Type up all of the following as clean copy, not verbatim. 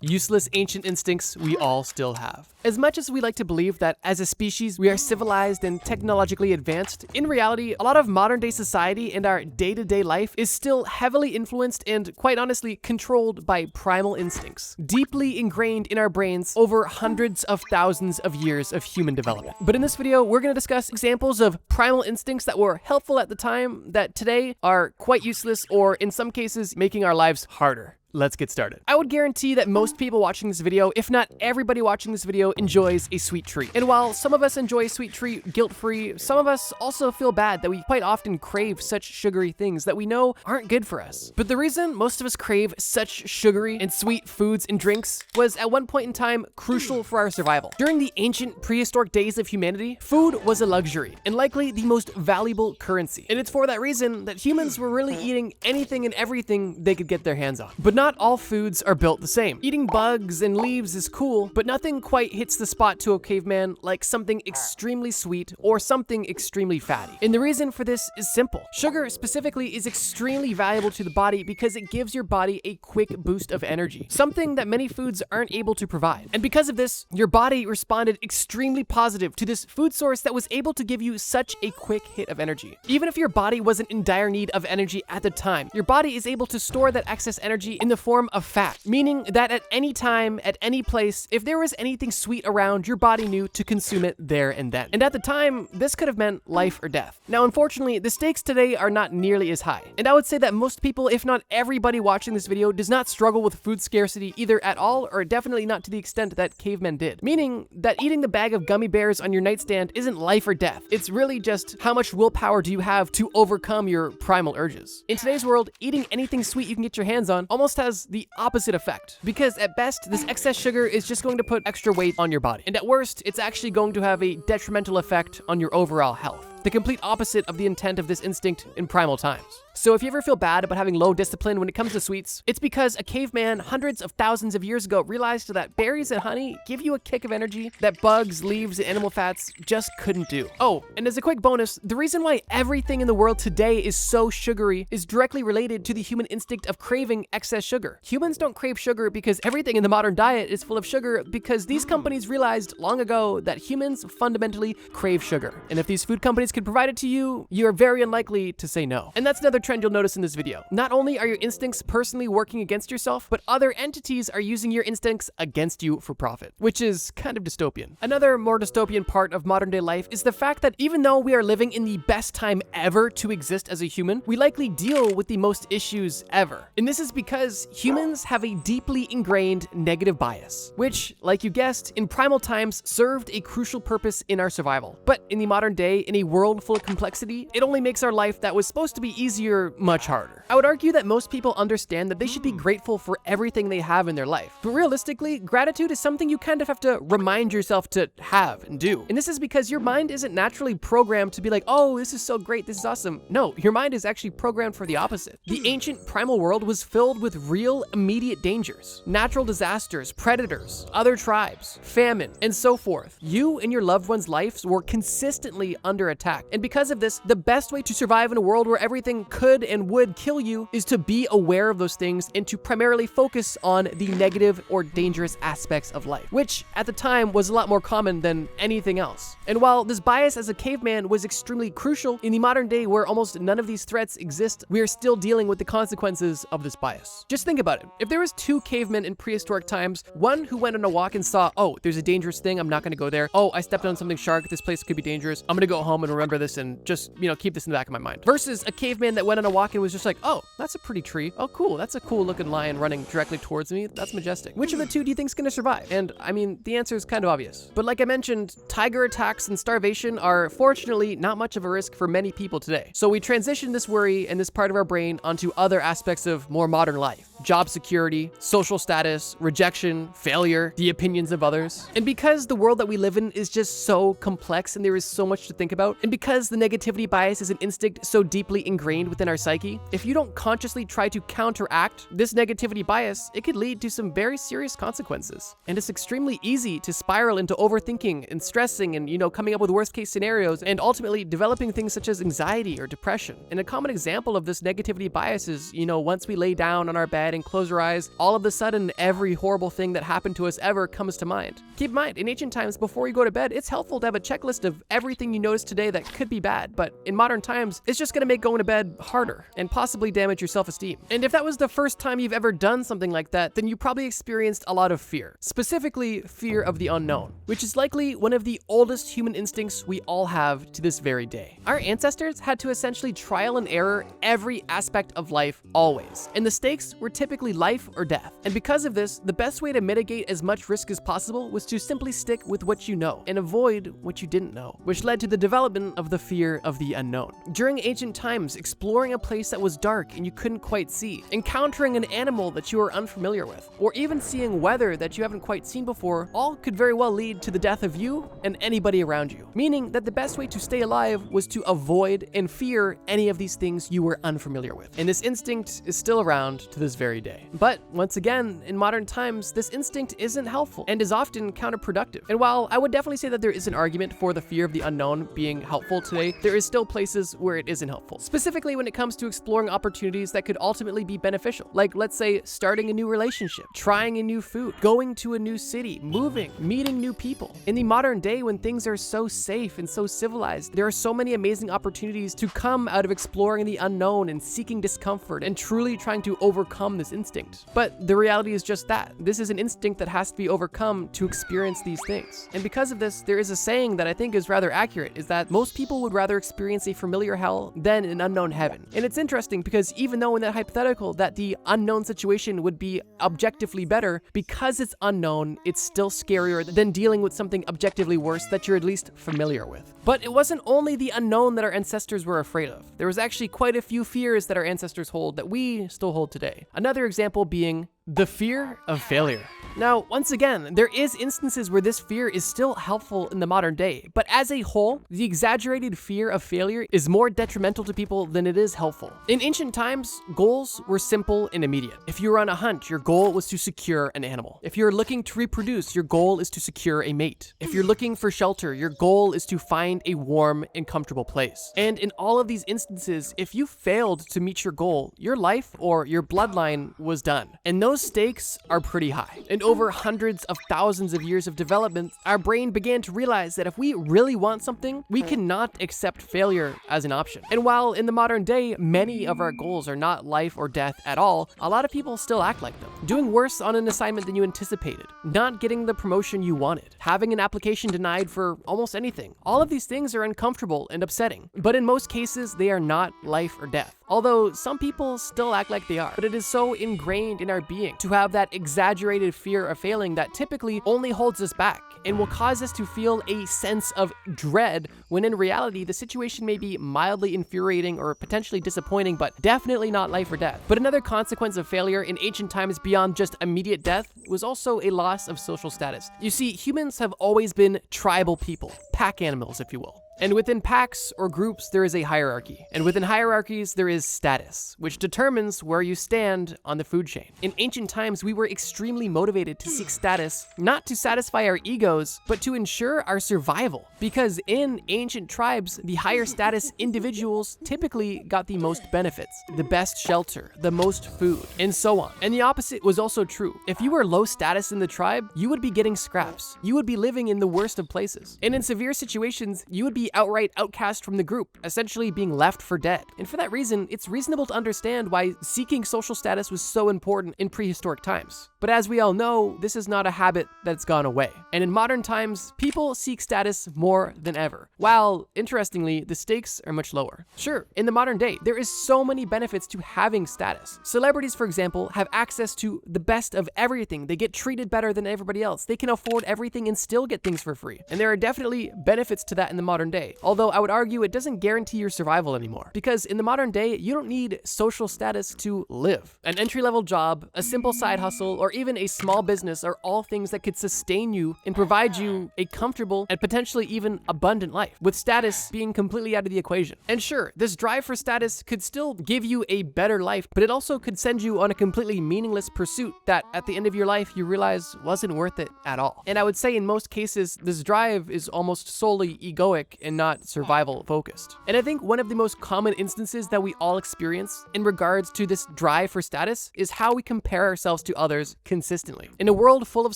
Useless ancient instincts we all still have. As much as we like to believe that as a species we are civilized and technologically advanced, in reality, a lot of modern day society and our day-to-day life is still heavily influenced and, quite honestly, controlled by primal instincts, deeply ingrained in our brains over hundreds of thousands of years of human development. But in this video, we're going to discuss examples of primal instincts that were helpful at the time that today are quite useless or, in some cases, making our lives harder. Let's get started. I would guarantee that most people watching this video, if not everybody watching this video, enjoys a sweet treat. And while some of us enjoy a sweet treat guilt-free, some of us also feel bad that we quite often crave such sugary things that we know aren't good for us. But the reason most of us crave such sugary and sweet foods and drinks was at one point in time crucial for our survival. During the ancient prehistoric days of humanity, food was a luxury and likely the most valuable currency. And it's for that reason that humans were really eating anything and everything they could get their hands on. But not all foods are built the same. Eating bugs and leaves is cool, but nothing quite hits the spot to a caveman like something extremely sweet or something extremely fatty. And the reason for this is simple. Sugar specifically is extremely valuable to the body because it gives your body a quick boost of energy, something that many foods aren't able to provide. And because of this, your body responded extremely positive to this food source that was able to give you such a quick hit of energy. Even if your body wasn't in dire need of energy at the time, your body is able to store that excess energy in the form of fat, meaning that at any time, at any place, if there was anything sweet around, your body knew to consume it there and then. And at the time, this could have meant life or death. Now, unfortunately, the stakes today are not nearly as high. And I would say that most people, if not everybody watching this video, does not struggle with food scarcity either at all or definitely not to the extent that cavemen did. Meaning that eating the bag of gummy bears on your nightstand isn't life or death. It's really just how much willpower do you have to overcome your primal urges. In today's world, eating anything sweet you can get your hands on almost has the opposite effect, because at best, this excess sugar is just going to put extra weight on your body. And at worst, it's actually going to have a detrimental effect on your overall health. The complete opposite of the intent of this instinct in primal times. So if you ever feel bad about having low discipline when it comes to sweets, it's because a caveman hundreds of thousands of years ago realized that berries and honey give you a kick of energy that bugs, leaves, and animal fats just couldn't do. Oh, and as a quick bonus, the reason why everything in the world today is so sugary is directly related to the human instinct of craving excess sugar. Humans don't crave sugar because everything in the modern diet is full of sugar, because these companies realized long ago that humans fundamentally crave sugar. And if these food companies could provide it to you, you are very unlikely to say no. And that's another trend you'll notice in this video. Not only are your instincts personally working against yourself, but other entities are using your instincts against you for profit, which is kind of dystopian. Another more dystopian part of modern day life is the fact that even though we are living in the best time ever to exist as a human, we likely deal with the most issues ever. And this is because humans have a deeply ingrained negative bias, which, like you guessed, in primal times served a crucial purpose in our survival. But in the modern day, in a world full of complexity, it only makes our life that was supposed to be easier much harder. I would argue that most people understand that they should be grateful for everything they have in their life. But realistically, gratitude is something you kind of have to remind yourself to have and do. And this is because your mind isn't naturally programmed to be like, oh, this is so great, this is awesome. No, your mind is actually programmed for the opposite. The ancient primal world was filled with real immediate dangers, natural disasters, predators, other tribes, famine, and so forth. You and your loved ones' lives were consistently under attack. And because of this, the best way to survive in a world where everything could and would kill you is to be aware of those things and to primarily focus on the negative or dangerous aspects of life, which at the time was a lot more common than anything else. And while this bias as a caveman was extremely crucial, in the modern day where almost none of these threats exist, we are still dealing with the consequences of this bias. Just think about it. If there was two cavemen in prehistoric times, one who went on a walk and saw, oh, there's a dangerous thing, I'm not gonna go there. Oh, I stepped on something sharp, this place could be dangerous. I'm gonna go home and remember this and just, keep this in the back of my mind. Versus a caveman that went on a walk and was just like, oh, that's a pretty tree. Oh, cool. That's a cool looking lion running directly towards me. That's majestic. Which of the two do you think is going to survive? And I mean, the answer is kind of obvious. But like I mentioned, tiger attacks and starvation are fortunately not much of a risk for many people today. So we transition this worry and this part of our brain onto other aspects of more modern life. Job security, social status, rejection, failure, the opinions of others. And because the world that we live in is just so complex and there is so much to think about, And because the negativity bias is an instinct so deeply ingrained within our psyche, if you don't consciously try to counteract this negativity bias, it could lead to some very serious consequences. And it's extremely easy to spiral into overthinking and stressing and, coming up with worst case scenarios and ultimately developing things such as anxiety or depression. And a common example of this negativity bias is, once we lay down on our bed and close our eyes, all of a sudden every horrible thing that happened to us ever comes to mind. Keep in mind, in ancient times, before you go to bed, it's helpful to have a checklist of everything you notice today that could be bad, but in modern times, it's just gonna make going to bed harder and possibly damage your self-esteem. And if that was the first time you've ever done something like that, then you probably experienced a lot of fear, specifically fear of the unknown, which is likely one of the oldest human instincts we all have to this very day. Our ancestors had to essentially trial and error every aspect of life always, and the stakes were typically life or death. And because of this, the best way to mitigate as much risk as possible was to simply stick with what you know and avoid what you didn't know, which led to the development of the fear of the unknown. During ancient times, exploring a place that was dark and you couldn't quite see, encountering an animal that you were unfamiliar with, or even seeing weather that you haven't quite seen before, all could very well lead to the death of you and anybody around you. Meaning that the best way to stay alive was to avoid and fear any of these things you were unfamiliar with. And this instinct is still around to this very day. But once again, in modern times, this instinct isn't helpful and is often counterproductive. And while I would definitely say that there is an argument for the fear of the unknown being helpful today, there is still places where it isn't helpful. Specifically when it comes to exploring opportunities that could ultimately be beneficial. Like, let's say, starting a new relationship, trying a new food, going to a new city, moving, meeting new people. In the modern day, when things are so safe and so civilized, there are so many amazing opportunities to come out of exploring the unknown and seeking discomfort and truly trying to overcome this instinct. But the reality is just that. This is an instinct that has to be overcome to experience these things. And because of this, there is a saying that I think is rather accurate, is that most people would rather experience a familiar hell than an unknown heaven. And it's interesting because even though in that hypothetical that the unknown situation would be objectively better, because it's unknown, it's still scarier than dealing with something objectively worse that you're at least familiar with. But it wasn't only the unknown that our ancestors were afraid of. There was actually quite a few fears that our ancestors hold that we still hold today. Another example being the fear of failure. Now, once again, there is instances where this fear is still helpful in the modern day, but as a whole, the exaggerated fear of failure is more detrimental to people than it is helpful. In ancient times, goals were simple and immediate. If you were on a hunt, your goal was to secure an animal. If you're looking to reproduce, your goal is to secure a mate. If you're looking for shelter, your goal is to find a warm and comfortable place. And in all of these instances, if you failed to meet your goal, your life or your bloodline was done. And those stakes are pretty high. And over hundreds of thousands of years of development, our brain began to realize that if we really want something, we cannot accept failure as an option. And while in the modern day, many of our goals are not life or death at all, a lot of people still act like them. Doing worse on an assignment than you anticipated, not getting the promotion you wanted, having an application denied for almost anything. All of these things are uncomfortable and upsetting, but in most cases, they are not life or death. Although some people still act like they are, but it is so ingrained in our being to have that exaggerated fear of failing that typically only holds us back and will cause us to feel a sense of dread when in reality the situation may be mildly infuriating or potentially disappointing, but definitely not life or death. But another consequence of failure in ancient times beyond just immediate death was also a loss of social status. You see, humans have always been tribal people, pack animals, if you will. And within packs or groups, there is a hierarchy. And within hierarchies, there is status, which determines where you stand on the food chain. In ancient times, we were extremely motivated to seek status, not to satisfy our egos, but to ensure our survival. Because in ancient tribes, the higher status individuals typically got the most benefits, the best shelter, the most food, and so on. And the opposite was also true. If you were low status in the tribe, you would be getting scraps. You would be living in the worst of places. And in severe situations, you would be outright outcast from the group, essentially being left for dead. And for that reason, it's reasonable to understand why seeking social status was so important in prehistoric times. But as we all know, this is not a habit that's gone away. And in modern times, people seek status more than ever, while, interestingly, the stakes are much lower. Sure, in the modern day, there is so many benefits to having status. Celebrities, for example, have access to the best of everything. They get treated better than everybody else. They can afford everything and still get things for free. And there are definitely benefits to that in the modern day. day, although I would argue it doesn't guarantee your survival anymore. Because in the modern day, you don't need social status to live. An entry-level job, a simple side hustle, or even a small business are all things that could sustain you and provide you a comfortable and potentially even abundant life, with status being completely out of the equation. And sure, this drive for status could still give you a better life, but it also could send you on a completely meaningless pursuit that at the end of your life you realize wasn't worth it at all. And I would say in most cases, this drive is almost solely egoic and not survival focused. And I think one of the most common instances that we all experience in regards to this drive for status is how we compare ourselves to others consistently. In a world full of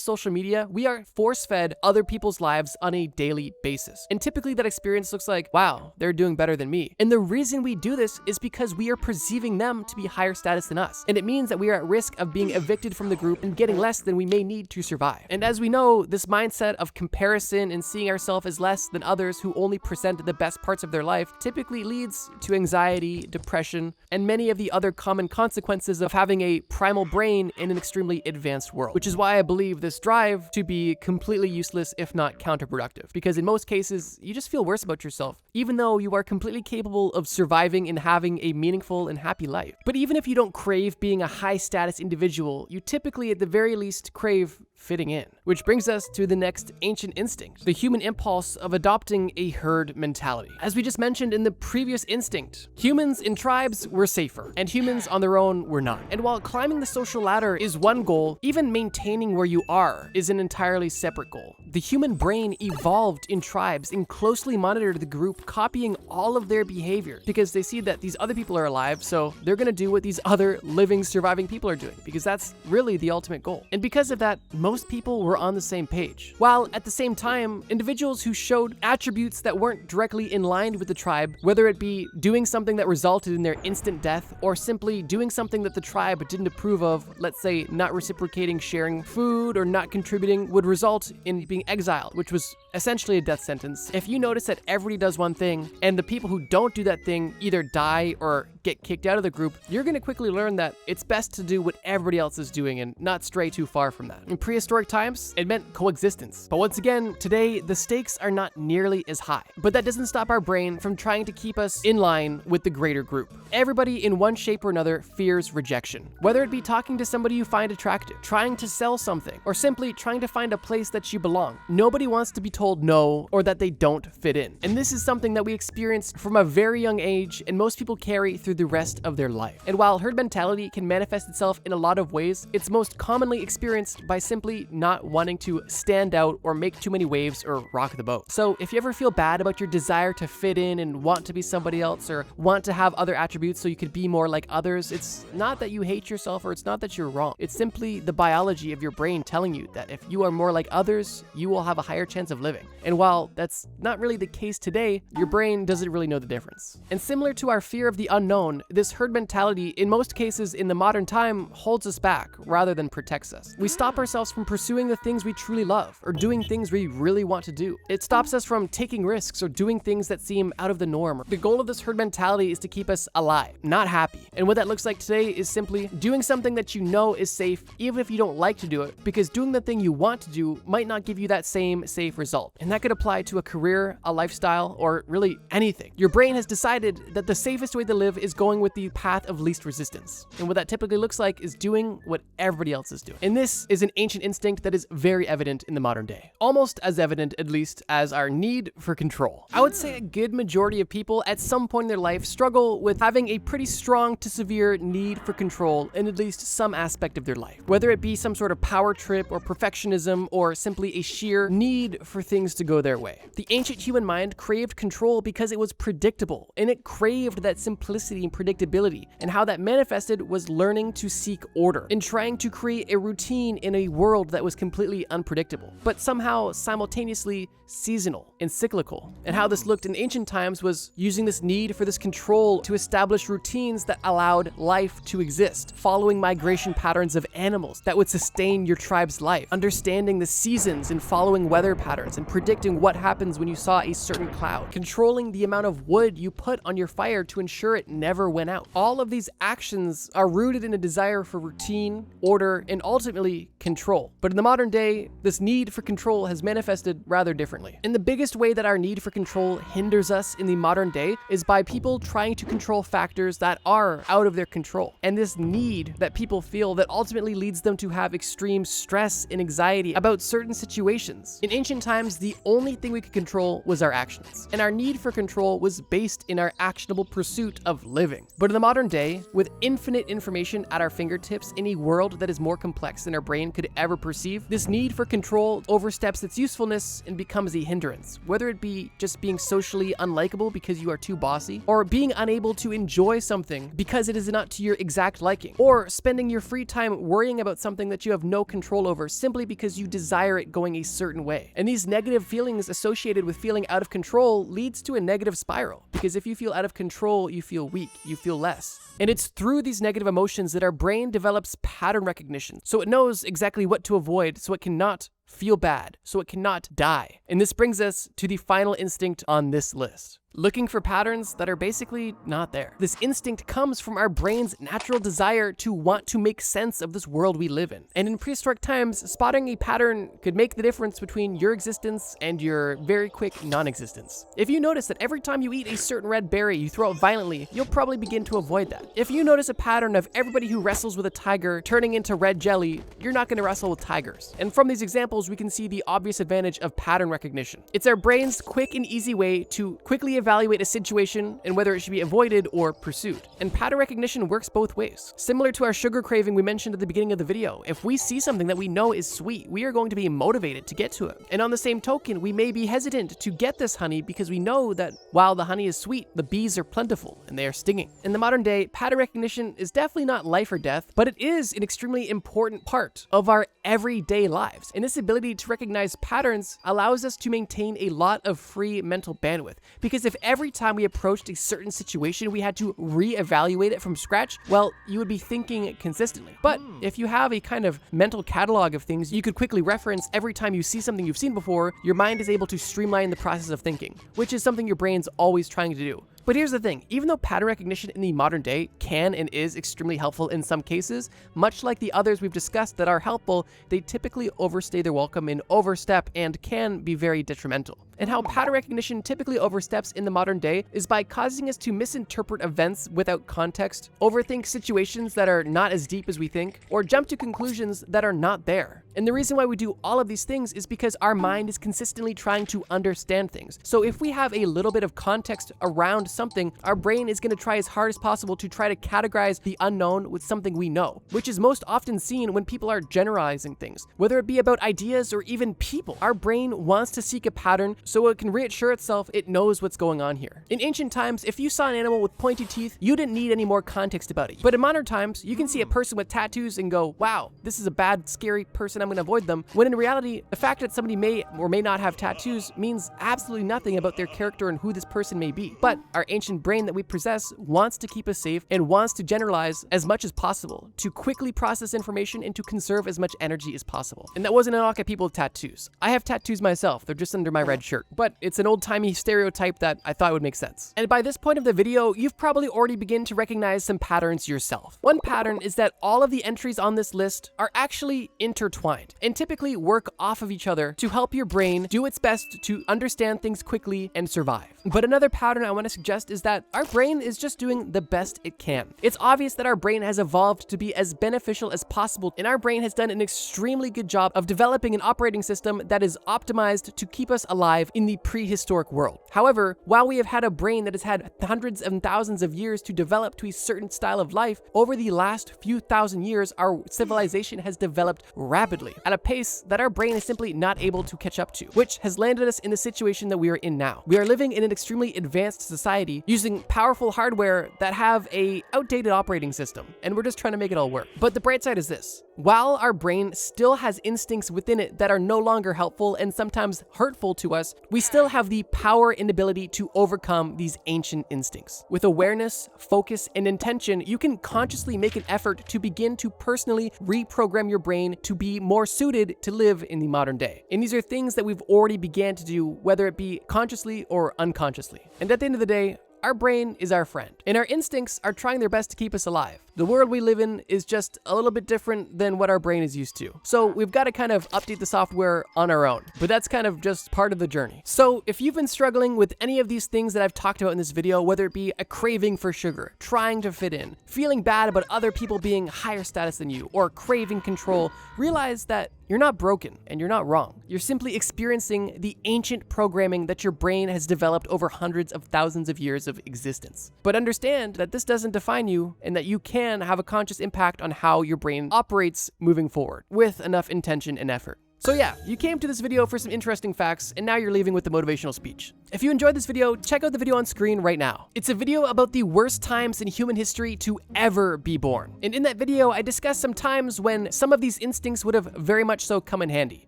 social media, we are force-fed other people's lives on a daily basis. And typically that experience looks like, wow, they're doing better than me. And the reason we do this is because we are perceiving them to be higher status than us. And it means that we are at risk of being evicted from the group and getting less than we may need to survive. And as we know, this mindset of comparison and seeing ourselves as less than others who only present the best parts of their life typically leads to anxiety, depression, and many of the other common consequences of having a primal brain in an extremely advanced world. Which is why I believe this drive to be completely useless, if not counterproductive. Because in most cases, you just feel worse about yourself, even though you are completely capable of surviving and having a meaningful and happy life. But even if you don't crave being a high status individual, you typically at the very least crave fitting in. Which brings us to the next ancient instinct, the human impulse of adopting a herd mentality. As we just mentioned in the previous instinct, humans in tribes were safer, and humans on their own were not. And while climbing the social ladder is one goal, even maintaining where you are is an entirely separate goal. The human brain evolved in tribes and closely monitored the group, copying all of their behavior because they see that these other people are alive, so they're gonna do what these other living, surviving people are doing, because that's really the ultimate goal. And because of that, most people were on the same page. While at the same time, individuals who showed attributes that weren't directly in line with the tribe, whether it be doing something that resulted in their instant death or simply doing something that the tribe didn't approve of, let's say not reciprocating sharing food or not contributing, would result in being exiled, which was essentially a death sentence. If you notice that everybody does one thing and the people who don't do that thing either die or get kicked out of the group, you're going to quickly learn that it's best to do what everybody else is doing and not stray too far from that. In prehistoric times, it meant coexistence. But once again, today, the stakes are not nearly as high. But that doesn't stop our brain from trying to keep us in line with the greater group. Everybody in one shape or another fears rejection. Whether it be talking to somebody you find attractive, trying to sell something, or simply trying to find a place that you belong. Nobody wants to be told no or that they don't fit in. And this is something that we experience from a very young age and most people carry through the rest of their life. And while herd mentality can manifest itself in a lot of ways, it's most commonly experienced by simply not wanting to stand out or make too many waves or rock the boat. So if you ever feel bad about your desire to fit in and want to be somebody else or want to have other attributes so you could be more like others, it's not that you hate yourself or it's not that you're wrong. It's simply the biology of your brain telling you that if you are more like others, you will have a higher chance of living. And while that's not really the case today, your brain doesn't really know the difference. And similar to our fear of the unknown, this herd mentality in most cases in the modern time holds us back rather than protects us. We stop ourselves from pursuing the things we truly love or doing things we really want to do. It stops us from taking risks or doing things that seem out of the norm. The goal of this herd mentality is to keep us alive, not happy. And what that looks like today is simply doing something that you know is safe, even if you don't like to do it, because doing the thing you want to do might not give you that same safe result. And that could apply to a career, a lifestyle, or really anything. Your brain has decided that the safest way to live is going with the path of least resistance. And what that typically looks like is doing what everybody else is doing. And this is an ancient instinct that is very evident in the modern day. Almost as evident, at least, as our need for control. I would say a good majority of people at some point in their life struggle with having a pretty strong to severe need for control in at least some aspect of their life. Whether it be some sort of power trip or perfectionism or simply a sheer need for things to go their way. The ancient human mind craved control because it was predictable, and it craved that simplicity and predictability, and how that manifested was learning to seek order and trying to create a routine in a world that was completely unpredictable, but somehow simultaneously seasonal and cyclical. And how this looked in ancient times was using this need for this control to establish routines that allowed life to exist, following migration patterns of animals that would sustain your tribe's life, understanding the seasons and following weather patterns and predicting what happens when you saw a certain cloud, controlling the amount of wood you put on your fire to ensure it never never went out. All of these actions are rooted in a desire for routine, order, and ultimately control. But in the modern day, this need for control has manifested rather differently. And the biggest way that our need for control hinders us in the modern day is by people trying to control factors that are out of their control. And this need that people feel that ultimately leads them to have extreme stress and anxiety about certain situations. In ancient times, the only thing we could control was our actions. And our need for control was based in our actionable pursuit of living. But in the modern day, with infinite information at our fingertips in a world that is more complex than our brain could ever perceive, this need for control oversteps its usefulness and becomes a hindrance, whether it be just being socially unlikable because you are too bossy, or being unable to enjoy something because it is not to your exact liking, or spending your free time worrying about something that you have no control over simply because you desire it going a certain way. And these negative feelings associated with feeling out of control leads to a negative spiral, because if you feel out of control, you feel weak, you feel less. And it's through these negative emotions that our brain develops pattern recognition, so it knows exactly what to avoid, so it cannot feel bad, so it cannot die. And this brings us to the final instinct on this list. Looking for patterns that are basically not there. This instinct comes from our brain's natural desire to want to make sense of this world we live in. And in prehistoric times, spotting a pattern could make the difference between your existence and your very quick non-existence. If you notice that every time you eat a certain red berry, you throw it violently, you'll probably begin to avoid that. If you notice a pattern of everybody who wrestles with a tiger turning into red jelly, you're not going to wrestle with tigers. And from these examples, we can see the obvious advantage of pattern recognition. It's our brain's quick and easy way to quickly evaluate a situation and whether it should be avoided or pursued. And pattern recognition works both ways. Similar to our sugar craving we mentioned at the beginning of the video, if we see something that we know is sweet, we are going to be motivated to get to it. And on the same token, we may be hesitant to get this honey because we know that while the honey is sweet, the bees are plentiful and they are stinging. In the modern day, pattern recognition is definitely not life or death, but it is an extremely important part of our everyday lives. And this ability to recognize patterns allows us to maintain a lot of free mental bandwidth, because if every time we approached a certain situation we had to reevaluate it from scratch, well, you would be thinking consistently. But if you have a kind of mental catalog of things you could quickly reference every time you see something you've seen before, your mind is able to streamline the process of thinking, which is something your brain's always trying to do. But here's the thing, even though pattern recognition in the modern day can and is extremely helpful in some cases, much like the others we've discussed that are helpful, they typically overstay their welcome and overstep and can be very detrimental. And how pattern recognition typically oversteps in the modern day is by causing us to misinterpret events without context, overthink situations that are not as deep as we think, or jump to conclusions that are not there. And the reason why we do all of these things is because our mind is consistently trying to understand things. So if we have a little bit of context around something, our brain is going to try as hard as possible to try to categorize the unknown with something we know, which is most often seen when people are generalizing things, whether it be about ideas or even people. Our brain wants to seek a pattern so it can reassure itself it knows what's going on here. In ancient times, if you saw an animal with pointy teeth, you didn't need any more context about it. But in modern times, you can see a person with tattoos and go, wow, this is a bad, scary person, I'm going to avoid them. When in reality, the fact that somebody may or may not have tattoos means absolutely nothing about their character and who this person may be. But our ancient brain that we possess wants to keep us safe and wants to generalize as much as possible, to quickly process information and to conserve as much energy as possible. And that wasn't a knock at people with tattoos. I have tattoos myself, they're just under my red shirt. But it's an old-timey stereotype that I thought would make sense. And by this point of the video, you've probably already begun to recognize some patterns yourself. One pattern is that all of the entries on this list are actually intertwined and typically work off of each other to help your brain do its best to understand things quickly and survive. But another pattern I want to suggest is that our brain is just doing the best it can. It's obvious that our brain has evolved to be as beneficial as possible, and our brain has done an extremely good job of developing an operating system that is optimized to keep us alive in the prehistoric world. However, while we have had a brain that has had hundreds and thousands of years to develop to a certain style of life, over the last few thousand years, our civilization has developed rapidly at a pace that our brain is simply not able to catch up to, which has landed us in the situation that we are in now. We are living in an extremely advanced society using powerful hardware that have a outdated operating system, and we're just trying to make it all work. But the bright side is this. While our brain still has instincts within it that are no longer helpful and sometimes hurtful to us, we still have the power and ability to overcome these ancient instincts. With awareness, focus, and intention, you can consciously make an effort to begin to personally reprogram your brain to be more suited to live in the modern day. And these are things that we've already began to do, whether it be consciously or unconsciously. And at the end of the day, our brain is our friend, and our instincts are trying their best to keep us alive. The world we live in is just a little bit different than what our brain is used to. So we've got to kind of update the software on our own, but that's kind of just part of the journey. So if you've been struggling with any of these things that I've talked about in this video, whether it be a craving for sugar, trying to fit in, feeling bad about other people being higher status than you, or craving control, realize that you're not broken and you're not wrong. You're simply experiencing the ancient programming that your brain has developed over hundreds of thousands of years of existence. But understand that this doesn't define you and that you can have a conscious impact on how your brain operates moving forward with enough intention and effort. So yeah, you came to this video for some interesting facts, and now you're leaving with the motivational speech. If you enjoyed this video, check out the video on screen right now. It's a video about the worst times in human history to ever be born. And in that video, I discussed some times when some of these instincts would have very much so come in handy.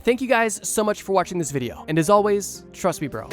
Thank you guys so much for watching this video. And as always, trust me, bro.